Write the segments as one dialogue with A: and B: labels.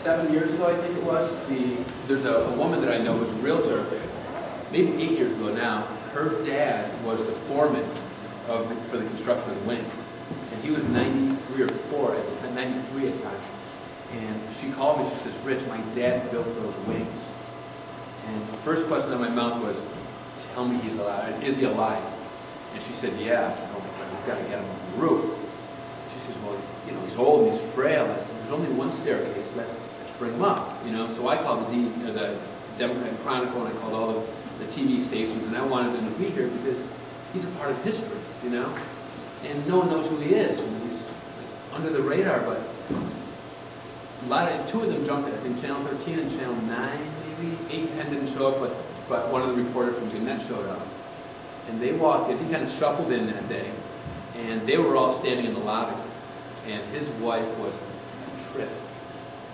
A: 7 years ago, I think it was, there's a woman that I know who's a realtor, maybe 8 years ago now. Her dad was the foreman for the construction of the wings. And he was 93 or 4 at the time, 93 at the time. And she called me, she says, Rich, my dad built those wings. And the first question out of my mouth was, tell me he's alive. Is he alive? And she said, yeah. I said, oh my God, we've got to get him on the roof. She says, well, he's old and he's frail. I said, there's only one staircase, let's bring him up. So I called the Democrat Chronicle, and I called all the TV stations, and I wanted him to be here because he's a part of history, and no one knows who he is. He's under the radar, but two of them jumped it. I think Channel 13 and Channel 9, maybe 8, 10 didn't show up, but one of the reporters from Gannett showed up, and they walked in. He kind of shuffled in that day, and they were all standing in the lobby, and his wife was a trip.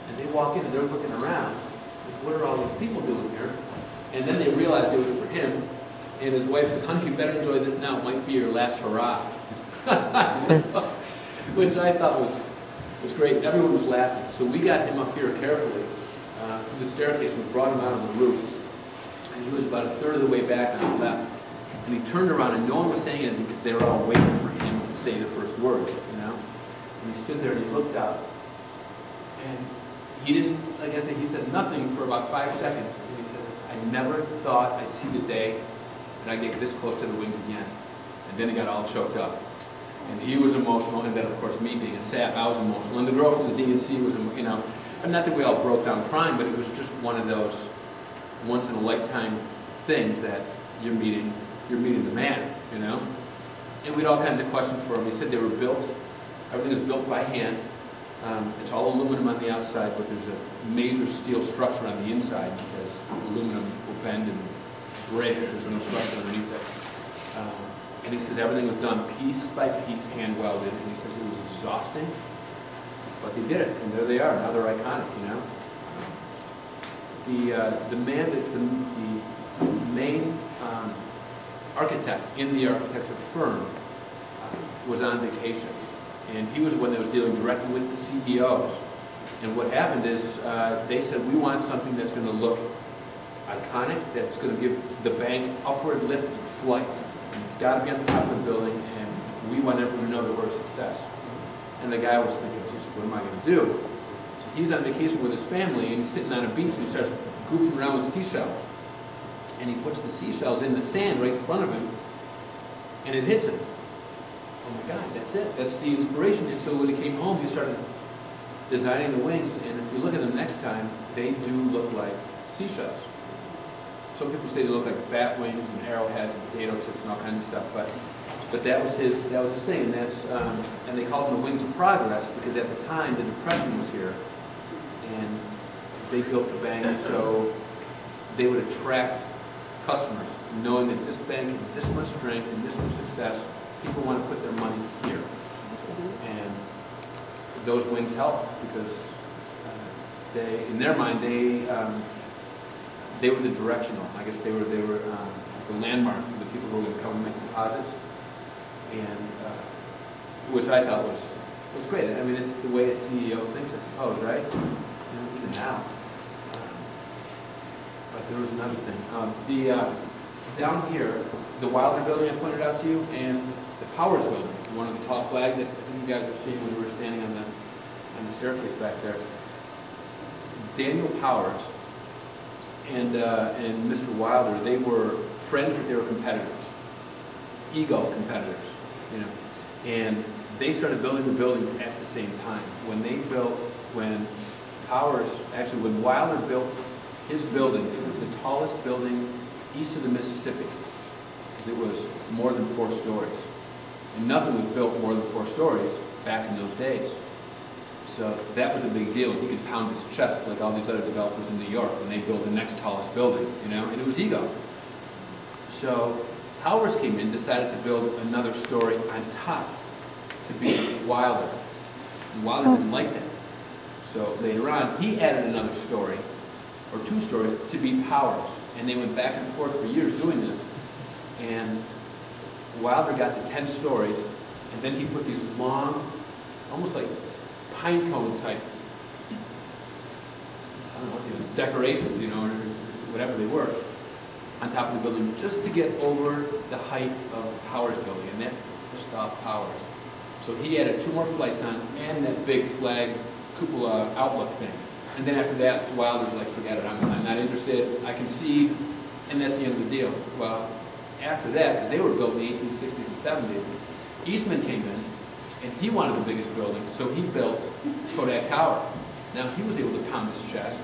A: And they walk in and they're looking around, like, what are all these people doing here? And then they realized it was for him. And his wife says, honey, you better enjoy this now. It might be your last hurrah. Which I thought was great. Everyone was laughing. So we got him up here carefully through the staircase. We brought him out on the roof. And he was about a third of the way back on the left. And he turned around, and no one was saying anything because they were all waiting for him to say the first word, And he stood there and he looked out. And he didn't, like I said, he said nothing for about 5 seconds. And he said, I never thought I'd see the day that I'd get this close to the wings again. And then he got all choked up. And he was emotional, and then of course me being a sap, I was emotional. And the girl from the DNC was, and not that we all broke down crying, but it was just one of those once in a lifetime things that you're meeting the man, And we had all kinds of questions for him. He said they were built, everything is built by hand. It's all aluminum on the outside, but there's a major steel structure on the inside because aluminum will bend and break if there's no structure underneath it. And he says everything was done piece by piece, hand welded, and he says it was exhausting, but they did it, and there they are. Now they're iconic, The main architect in the architecture firm was on vacation. And he was the one that was dealing directly with the CEOs. And what happened is they said, we want something that's going to look iconic, that's going to give the bank upward lift and flight. And it's got to be on the top of the building, and we want everyone to know that we're a success. And the guy was thinking, what am I going to do? So he's on vacation with his family, and he's sitting on a beach, and he starts goofing around with seashells. And he puts the seashells in the sand right in front of him, and it hits him. Oh my God, that's it. That's the inspiration. And so when he came home, he started designing the wings. And if you look at them next time, they do look like seashells. Some people say they look like bat wings and arrowheads and potato chips and all kinds of stuff. But that was his thing. And and they called them the wings of progress because at the time the Depression was here, and they built the bank so they would attract customers, knowing that this bank has this much strength and this much success. People want to put their money here, and those wings help because in their mind, they were the directional. I guess they were the landmark for the people who were going to come and make deposits, and which I thought was great. I mean, it's the way a CEO thinks, I suppose, right? Even now. But there was another thing. Down here, the Wilder building I pointed out to you, and the Powers building, one of the tall flags that you guys were seeing when we were standing on the staircase back there. Daniel Powers and Mr. Wilder, they were friends, but they were competitors, ego competitors, And they started building the buildings at the same time. When Wilder built his building, it was the tallest building east of the Mississippi. It was more than 4 stories. And nothing was built more than 4 stories back in those days. So that was a big deal. He could pound his chest like all these other developers in New York when they built the next tallest building, and it was ego. So Powers came in, decided to build another story on top to be Wilder. And Wilder didn't like that. So later on, he added another story, or 2 stories, to be Powers. And they went back and forth for years doing this. And Wilder got to 10 stories, and then he put these long, almost like pine cone type I don't know what they were, decorations, you know, or whatever they were, on top of the building, just to get over the height of Powers Building, and that pushed off Powers. So he added 2 more flights on, and that big flag cupola outlook thing. And then after that, Wilder's like, forget it, I'm not interested, I concede, and that's the end of the deal. Well, after that, because they were built in the 1860s and 70s, Eastman came in, and he wanted the biggest building, so he built Kodak Tower. Now, he was able to pound his chest,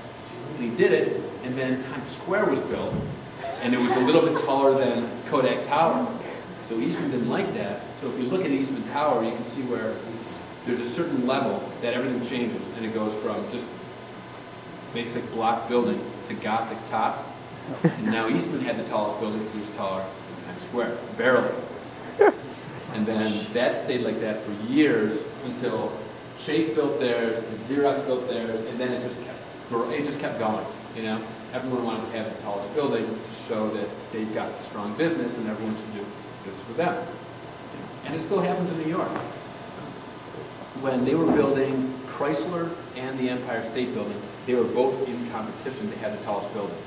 A: and he did it, and then Times Square was built, and it was a little bit taller than Kodak Tower. So Eastman didn't like that. So if you look at Eastman Tower, you can see where there's a certain level that everything changes, and it goes from just basic block building to Gothic top. And now Eastman had the tallest building because he was taller than Times Square, barely. And then that stayed like that for years until Chase built theirs, and Xerox built theirs, and then it just kept going. You know, everyone wanted to have the tallest building to show that they've got a strong business, and everyone should do business with them. And it still happens in New York. When they were building Chrysler and the Empire State Building, they were both in competition to have the tallest building.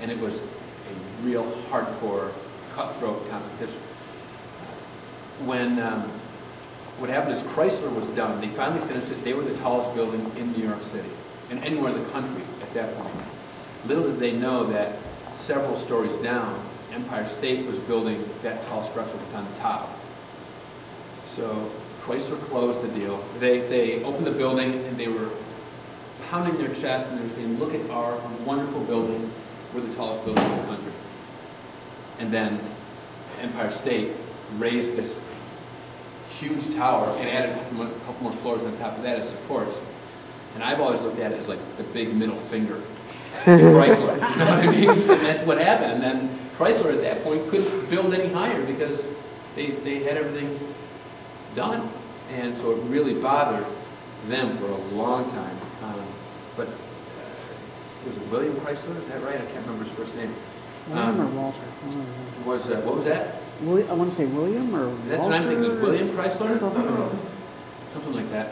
A: And it was a real hardcore, cutthroat competition. When what happened is Chrysler was done. They finally finished it. They were the tallest building in New York City and anywhere in the country at that point. Little did they know that several stories down, Empire State was building that tall structure that's on the top. So Chrysler closed the deal. They opened the building and they were pounding their chest and they were saying, look at our wonderful building. We're the tallest building in the country. And then Empire State raised this huge tower and added a couple more floors on top of that as supports. And I've always looked at it as like the big middle finger to Chrysler. You know what I mean? And that's what happened. And then Chrysler at that point couldn't build any higher because they had everything done. And so it really bothered them for a long time. But was it William Chrysler? Is that right? I can't remember his first name.
B: William or Walter?
A: What was that?
B: I want to say William or
A: That's
B: Walter.
A: what I'm thinking. Was William Chrysler? Something like that.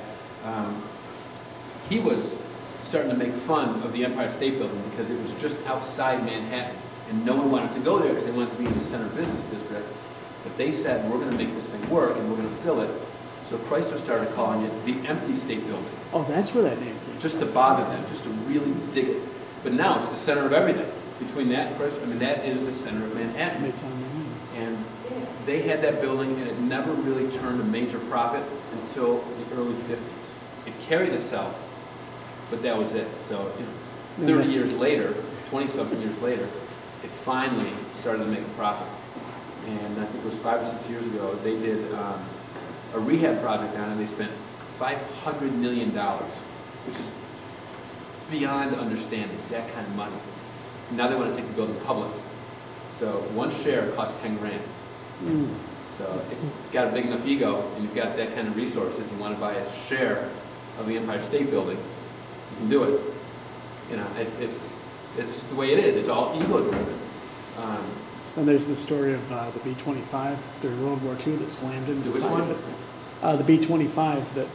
A: He was starting to make fun of the Empire State Building because it was just outside Manhattan, and no one wanted to go there because they wanted to be in the center business district. But they said, we're going to make this thing work, and we're going to fill it. So Chrysler started calling it the Empty State Building.
B: Oh, that's where that name came from.
A: Just to bother them, just to really dig it. But now it's the center of everything. Between that and Chrysler, I mean, that is the center of Manhattan.
B: Midtown Manhattan.
A: And they had that building, and it never really turned a major profit until the early 50s. It carried itself, but that was it. So, you know, 30 years later, 20-something years later, it finally started to make a profit. And I think it was 5 or 6 years ago, they did a rehab project on it. They spent $500 million, which is beyond understanding, that kind of money. Now they want to take the building public. So one share costs 10 grand. So if you've got a big enough ego and you've got that kind of resources and want to buy a share of the Empire State Building, you can do it. You know, it's just the way it is. It's all ego driven.
B: And there's the story of the B-25 during World War II that slammed into the
A: Which
B: side
A: one?
B: of it. The B-25 that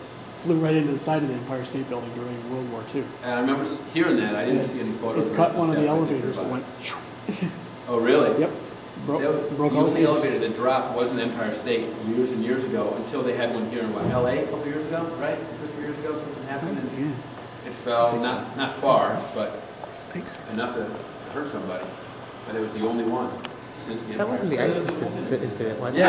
B: flew right into the side of the Empire State Building during World War II.
A: And I remember hearing that. I didn't see any photos.
B: It cut one of the elevators and went.
A: Oh, really?
B: Yep. Broke
A: The
B: all
A: only
B: the
A: elevator that dropped wasn't Empire State years and years ago until they had one here in what, LA a couple years ago, right? 2 or 3 years ago, something happened. And
B: Yeah.
A: it fell, not far, but enough to hurt somebody. But it was the only one since the
C: That
A: Empire
C: wasn't the
A: State.
C: ISIS incident, was it?
A: Yeah.